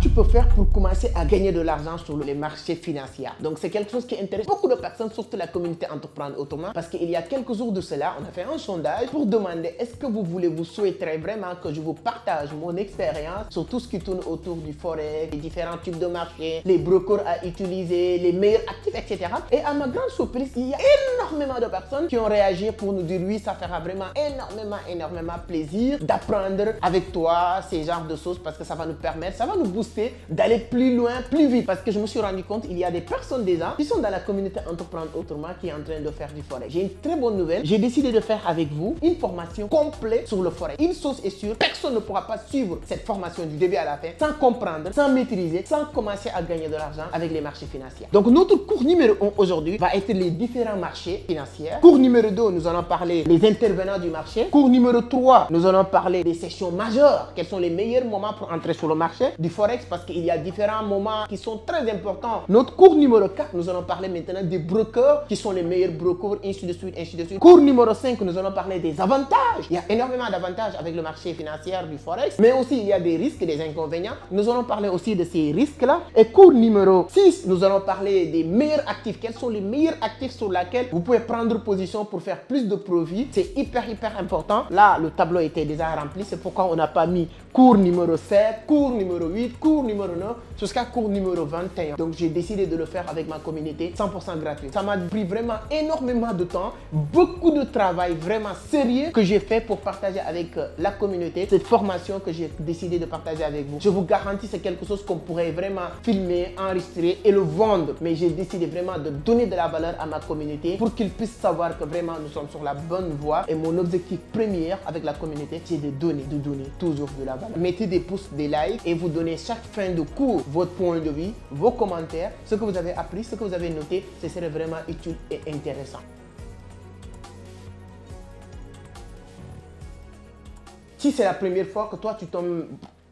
tu peux faire pour commencer à gagner de l'argent sur les marchés financiers? Donc c'est quelque chose qui intéresse beaucoup de personnes, surtout la communauté Entreprendre Autrement, parce qu'il y a quelques jours de cela, on a fait un sondage pour demander est-ce que vous souhaiterez vraiment que je vous partage mon expérience sur tout ce qui tourne autour du forex, les différents types de marchés, les brokers à utiliser, les meilleurs actifs, etc. Et à ma grande surprise, il y a énormément de personnes qui ont réagi pour nous dire oui, ça fera vraiment énormément plaisir d'apprendre avec toi ces genres de choses, parce que ça va nous permettre, ça va nous booster d'aller plus loin, plus vite. Parce que je me suis rendu compte, il y a des personnes déjà qui sont dans la communauté Entreprendre Autrement qui est en train de faire du forex. J'ai une très bonne nouvelle, j'ai décidé de faire avec vous une formation complète sur le forex. Une chose est sûre, personne ne pourra pas suivre cette formation du début à la fin sans comprendre, sans maîtriser, sans commencer à gagner de l'argent avec les marchés financiers. Donc notre cours numéro 1 aujourd'hui va être les différents marchés financiers. Cours numéro 2, nous allons parler des intervenants du marché. Cours numéro 3, nous allons parler des sessions majeures. Quels sont les meilleurs moments pour entrer sur le marché du forex, parce qu'il y a différents moments qui sont très importants. Notre cours numéro 4, nous allons parler maintenant des brokers, qui sont les meilleurs brokers, ainsi de suite, ainsi de suite. Cours numéro 5, nous allons parler des avantages. Il y a énormément d'avantages avec le marché financier du forex, mais aussi il y a des risques et des inconvénients. Nous allons parler aussi de ces risques-là. Et cours numéro 6, nous allons parler des meilleurs actifs. Quels sont les meilleurs actifs sur lesquels vous pouvez prendre position pour faire plus de profit? C'est hyper important. Là, le tableau était déjà rempli. C'est pourquoi on n'a pas mis cours numéro 7, cours numéro 8, cours numéro 9, jusqu'à cours numéro 21. Donc, j'ai décidé de le faire avec ma communauté 100% gratuit. Ça m'a pris vraiment énormément de temps, beaucoup de travail vraiment sérieux que j'ai fait pour partager avec la communauté cette formation que j'ai décidé de partager avec vous. Je vous garantis, c'est quelque chose qu'on pourrait vraiment filmer, enregistrer et le vendre. Mais j'ai décidé vraiment de donner de la valeur à ma communauté pour qu'ils puissent savoir que vraiment nous sommes sur la bonne voie. Et mon objectif premier avec la communauté, c'est de donner toujours de la valeur. Mettez des pouces, des likes et vous donnez chaque fin de cours votre point de vue, vos commentaires, ce que vous avez appris, ce que vous avez noté. Ce serait vraiment utile et intéressant. Si c'est la première fois que toi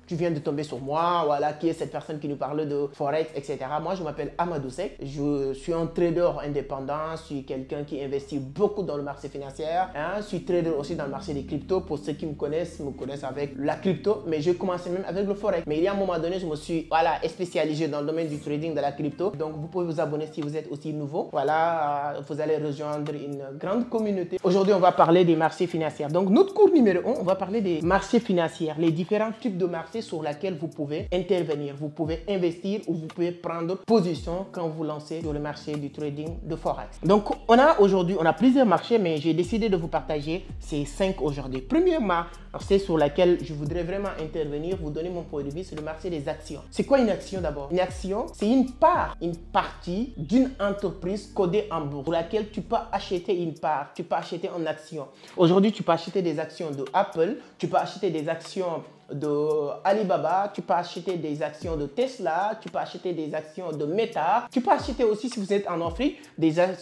tu viens de tomber sur moi, voilà, qui est cette personne qui nous parle de Forex, etc. Moi, je m'appelle Amadou Seck, je suis un trader indépendant, je suis quelqu'un qui investit beaucoup dans le marché financier, hein. Je suis trader aussi dans le marché des cryptos. Pour ceux qui me connaissent avec la crypto, mais j'ai commencé même avec le Forex. Mais il y a un moment donné, je me suis spécialisé dans le domaine du trading de la crypto. Donc, vous pouvez vous abonner si vous êtes aussi nouveau. Voilà, vous allez rejoindre une grande communauté. Aujourd'hui, on va parler des marchés financiers. Donc, notre cours numéro 1, on va parler des marchés financiers, les différents types de marchés sur lesquels vous pouvez intervenir, vous pouvez investir ou vous pouvez prendre position quand vous lancez sur le marché du trading de Forex. Donc, aujourd'hui, on a plusieurs marchés, mais j'ai décidé de vous partager ces 5 aujourd'hui. Premier marché sur lequel je voudrais vraiment intervenir, vous donner mon point de vue, c'est le marché des actions. C'est quoi une action d'abord? Une action, c'est une partie d'une entreprise codée en bourse, pour laquelle tu peux acheter une part, tu peux acheter en action. Aujourd'hui, tu peux acheter des actions de Apple, tu peux acheter des actions de Alibaba, tu peux acheter des actions de Tesla, tu peux acheter des actions de Meta, tu peux acheter aussi, si vous êtes en Afrique,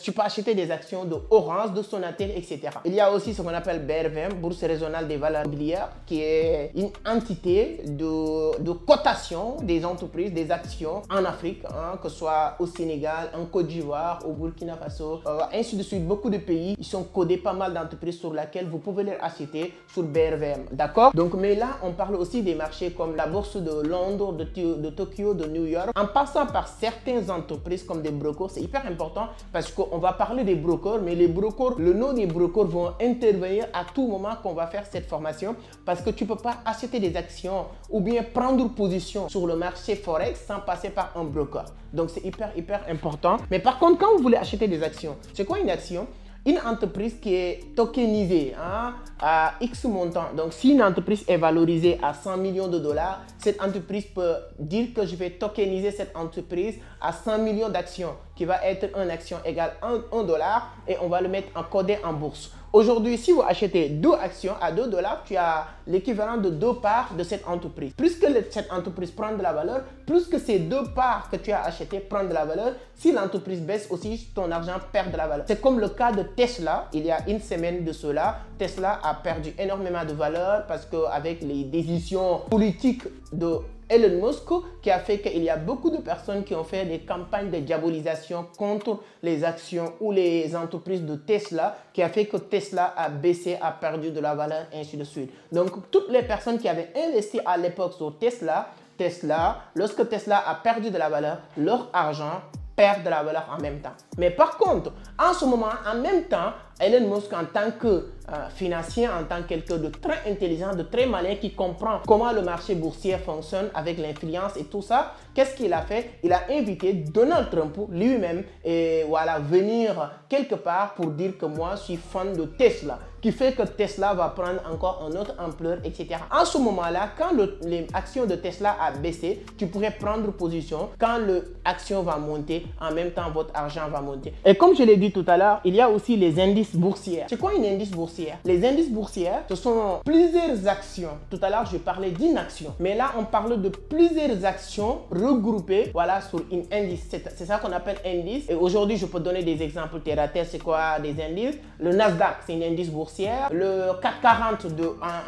tu peux acheter des actions de Orange, de Sonatel, etc. Il y a aussi ce qu'on appelle BRVM, Bourse régionale des valeurs mobilières, qui est une entité de cotation des entreprises, des actions en Afrique, hein, que ce soit au Sénégal, en Côte d'Ivoire, au Burkina Faso, ainsi de suite. Beaucoup de pays, ils sont codés pas mal d'entreprises sur lesquelles vous pouvez les acheter sur BRVM. D'accord? Donc, mais là, on parle aussi des marchés comme la bourse de Londres, de Tokyo, de New York, en passant par certaines entreprises comme des brokers. C'est hyper important parce qu'on va parler des brokers, mais les brokers, le nom des brokers vont intervenir à tout moment qu'on va faire cette formation, parce que tu ne peux pas acheter des actions ou bien prendre position sur le marché Forex sans passer par un broker. Donc c'est hyper important. Mais par contre, quand vous voulez acheter des actions, c'est quoi une action? Une entreprise qui est tokenisée, hein, à X montant. Donc, si une entreprise est valorisée à 100 millions de dollars, cette entreprise peut dire que je vais tokeniser cette entreprise à 100 millions d'actions, qui va être une action égale 1 dollar, et on va le mettre en codé en bourse. Aujourd'hui, si vous achetez 2 actions à 2 dollars, tu as l'équivalent de 2 parts de cette entreprise. Plus que cette entreprise prend de la valeur, plus que ces 2 parts que tu as achetées prennent de la valeur, si l'entreprise baisse aussi, ton argent perd de la valeur. C'est comme le cas de Tesla. Il y a une semaine de cela, Tesla a perdu énormément de valeur parce qu'avec les décisions politiques de Elon Musk, qui a fait qu'il y a beaucoup de personnes qui ont fait des campagnes de diabolisation contre les actions ou les entreprises de Tesla, qui a fait que Tesla a baissé, a perdu de la valeur, ainsi de suite. Donc, toutes les personnes qui avaient investi à l'époque sur Tesla Tesla, lorsque Tesla a perdu de la valeur, leur argent perd de la valeur en même temps. Mais par contre, en ce moment, en même temps, Elon Musk, en tant que financier, en tant que quelqu'un de très intelligent, de très malin, qui comprend comment le marché boursier fonctionne avec l'influence et tout ça, qu'est-ce qu'il a fait? Il a invité Donald Trump lui-même et voilà, venir quelque part pour dire que moi, je suis fan de Tesla, qui fait que Tesla va prendre encore une autre ampleur, etc. En ce moment-là, quand les actions de Tesla a baissé, tu pourrais prendre position. Quand l'action va monter, en même temps, votre argent va monter. Et comme je l'ai dit tout à l'heure, il y a aussi les indices boursiers. C'est quoi une indice boursière? Les indices boursiers, ce sont plusieurs actions. Tout à l'heure, je parlais d'une action. Mais là, on parle de plusieurs actions regroupées, voilà, sur une indice. C'est ça qu'on appelle indice. Et aujourd'hui, je peux donner des exemples terre à terre. C'est quoi des indices? Le Nasdaq, c'est une indice boursière. Le CAC 40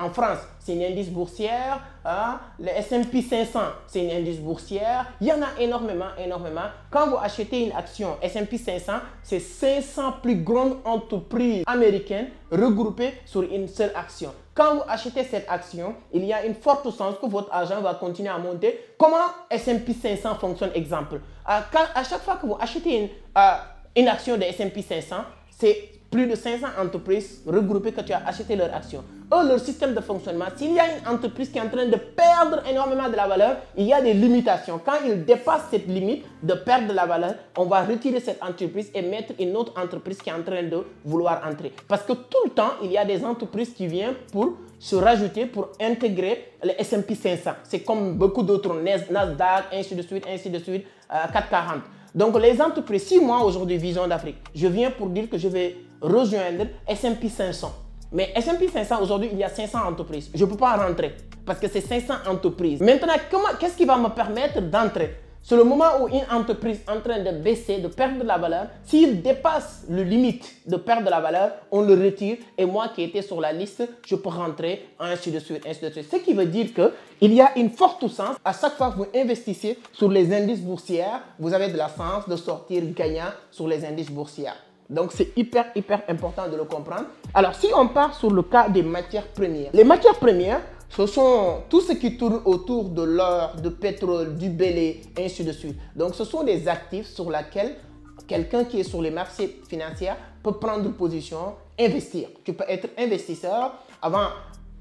en France, c'est une indice boursière. Hein? Le S&P 500, c'est une indice boursière. Il y en a énormément, énormément. Quand vous achetez une action S&P 500, c'est 500 plus grandes entreprises américaines regroupées sur une seule action. Quand vous achetez cette action, il y a une forte chance que votre argent va continuer à monter. Comment S&P 500 fonctionne? Exemple. À chaque fois que vous achetez une action de S&P 500, c'est plus de 500 entreprises regroupées que tu as acheté leur action. Eux, leur système de fonctionnement, s'il y a une entreprise qui est en train de perdre énormément de la valeur, il y a des limitations. Quand il dépasse cette limite de perdre de la valeur, on va retirer cette entreprise et mettre une autre entreprise qui est en train de vouloir entrer. Parce que tout le temps, il y a des entreprises qui viennent pour se rajouter, pour intégrer le S&P 500. C'est comme beaucoup d'autres, Nasdaq, ainsi de suite, 440. Donc les entreprises, si moi aujourd'hui, Vision d'Afrique, je viens pour dire que je vais rejoindre S&P 500. Mais S&P 500, aujourd'hui, il y a 500 entreprises. Je ne peux pas rentrer parce que c'est 500 entreprises. Maintenant, qu'est-ce qui va me permettre d'entrer? C'est le moment où une entreprise est en train de baisser, de perdre de la valeur. S'il dépasse le limite de perdre de la valeur, on le retire. Et moi qui étais sur la liste, je peux rentrer, ainsi de suite, ainsi de suite. Ce qui veut dire qu'il y a une forte chance. À chaque fois que vous investissez sur les indices boursiers, vous avez de la chance de sortir gagnant sur les indices boursiers. Donc, c'est hyper important de le comprendre. Alors, si on part sur le cas des matières premières. Les matières premières, ce sont tout ce qui tourne autour de l'or, du pétrole, du blé, ainsi de suite. Donc, ce sont des actifs sur lesquels quelqu'un qui est sur les marchés financiers peut prendre position, investir. Tu peux être investisseur. Avant,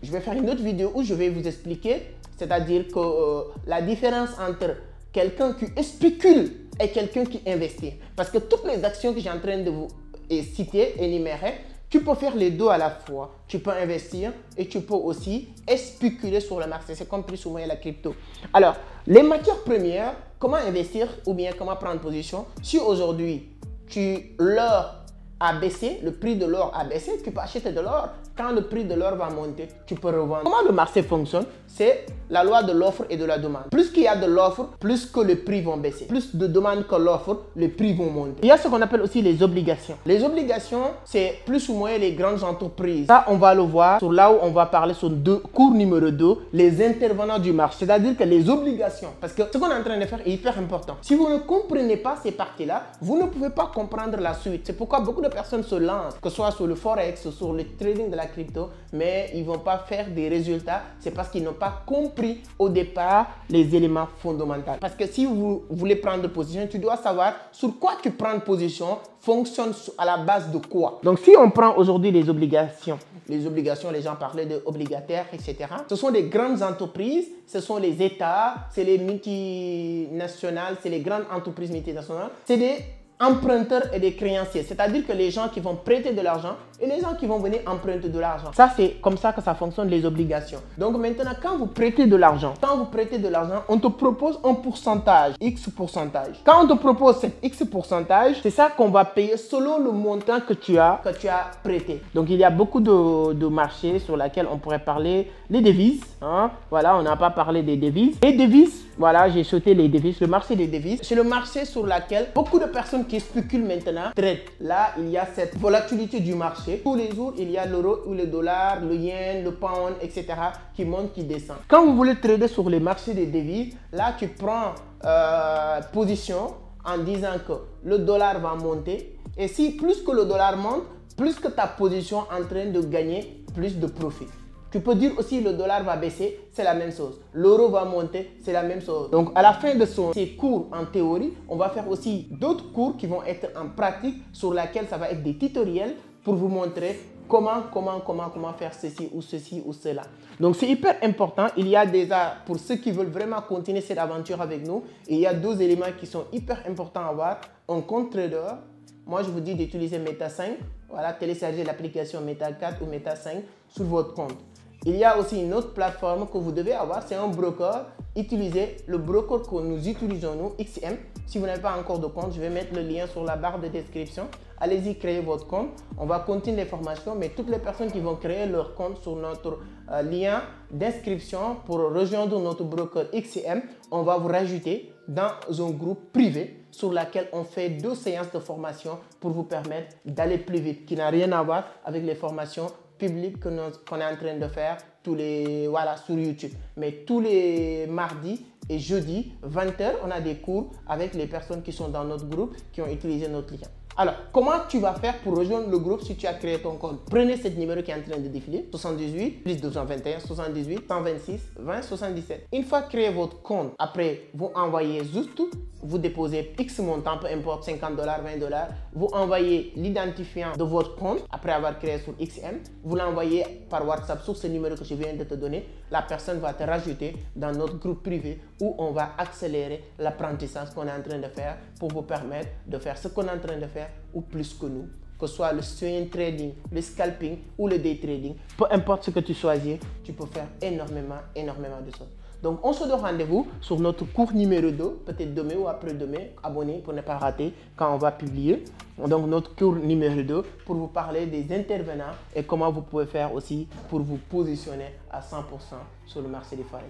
je vais faire une autre vidéo où je vais vous expliquer, c'est-à-dire que la différence entre quelqu'un qui spécule et quelqu'un qui investit. Parce que toutes les actions que j'ai en train de vous citer, énumérer, tu peux faire les deux à la fois. Tu peux investir et tu peux aussi spéculer sur le marché. C'est comme plus souvent la crypto. Alors, les matières premières, comment investir ou bien comment prendre position? Si aujourd'hui, l'or a baissé, le prix de l'or a baissé, tu peux acheter de l'or. Quand le prix de l'or va monter, tu peux revendre. Comment le marché fonctionne? C'est la loi de l'offre et de la demande. Plus qu'il y a de l'offre, plus que les prix vont baisser. Plus de demande que l'offre, les prix vont monter. Il y a ce qu'on appelle aussi les obligations. Les obligations, c'est plus ou moins les grandes entreprises. Ça, on va le voir sur là où on va parler sur cours numéro 2, les intervenants du marché. C'est-à-dire que les obligations, parce que ce qu'on est en train de faire est hyper important. Si vous ne comprenez pas ces parties-là, vous ne pouvez pas comprendre la suite. C'est pourquoi beaucoup de personnes se lancent, que ce soit sur le forex, sur le trading de la crypto, mais ils ne vont pas faire des résultats. C'est parce qu'ils n'ont pas compris au départ les éléments fondamentaux. Parce que si vous voulez prendre position, tu dois savoir sur quoi tu prends position, fonctionne à la base de quoi. Donc si on prend aujourd'hui les obligations, les gens parlaient de obligataires, etc. Ce sont des grandes entreprises, ce sont les États, c'est les multinationales, c'est les grandes entreprises multinationales. C'est des emprunteurs et des créanciers, c'est-à-dire que les gens qui vont prêter de l'argent et les gens qui vont venir emprunter de l'argent. Ça, c'est comme ça que ça fonctionne, les obligations. Donc maintenant, quand vous prêtez de l'argent, on te propose un pourcentage, X pourcentage. Quand on te propose cet X pourcentage, c'est ça qu'on va payer selon le montant que tu as prêté. Donc il y a beaucoup de marchés sur lesquels on pourrait parler. Les devises, hein? Voilà, on n'a pas parlé des devises. Les devises, voilà, j'ai sauté les devises. Le marché des devises, c'est le marché sur lequel beaucoup de personnes qui spéculent maintenant traitent. Là, il y a cette volatilité du marché. Tous les jours, il y a l'euro ou le dollar, le yen, le pound, etc. qui monte, qui descend. Quand vous voulez trader sur les marchés des devises, là, tu prends position en disant que le dollar va monter. Et si plus que le dollar monte, plus que ta position est en train de gagner plus de profit. Tu peux dire aussi le dollar va baisser, c'est la même chose. L'euro va monter, c'est la même chose. Donc à la fin de ces cours en théorie, on va faire aussi d'autres cours qui vont être en pratique sur laquelle ça va être des tutoriels pour vous montrer comment faire ceci ou cela. Donc c'est hyper important. Il y a déjà, pour ceux qui veulent vraiment continuer cette aventure avec nous, il y a deux éléments qui sont hyper importants à avoir. Un compte trader. Moi, je vous dis d'utiliser Meta 5. Voilà, téléchargez l'application Meta 4 ou Meta 5 sur votre compte. Il y a aussi une autre plateforme que vous devez avoir, c'est un broker. Utilisez le broker que nous utilisons, nous, XCM. Si vous n'avez pas encore de compte, je vais mettre le lien sur la barre de description. Allez-y, créez votre compte. On va continuer les formations, mais toutes les personnes qui vont créer leur compte sur notre lien d'inscription pour rejoindre notre broker XCM, on va vous rajouter dans un groupe privé sur lequel on fait 2 séances de formation pour vous permettre d'aller plus vite, qui n'a rien à voir avec les formations public qu'on est en train de faire sur YouTube. Mais tous les mardis et jeudis, 20 h, on a des cours avec les personnes qui sont dans notre groupe, qui ont utilisé notre lien. Alors, comment tu vas faire pour rejoindre le groupe si tu as créé ton compte? Prenez ce numéro qui est en train de défiler, 78 plus 221 78 126 20 77. Une fois créé votre compte, après, vous envoyez juste, vous déposez X montant, peu importe, 50 $, 20 $, vous envoyez l'identifiant de votre compte après avoir créé sur XM, vous l'envoyez par WhatsApp sur ce numéro que je viens de te donner. La personne va te rajouter dans notre groupe privé où on va accélérer l'apprentissage qu'on est en train de faire pour vous permettre de faire ce qu'on est en train de faire ou plus que nous. Que ce soit le swing trading, le scalping ou le day trading, peu importe ce que tu choisis, tu peux faire énormément de choses. Donc, on se donne rendez-vous sur notre cours numéro 2, peut-être demain ou après-demain. Abonnez pour ne pas rater quand on va publier. Donc, notre cours numéro 2 pour vous parler des intervenants et comment vous pouvez faire aussi pour vous positionner à 100% sur le marché des forex.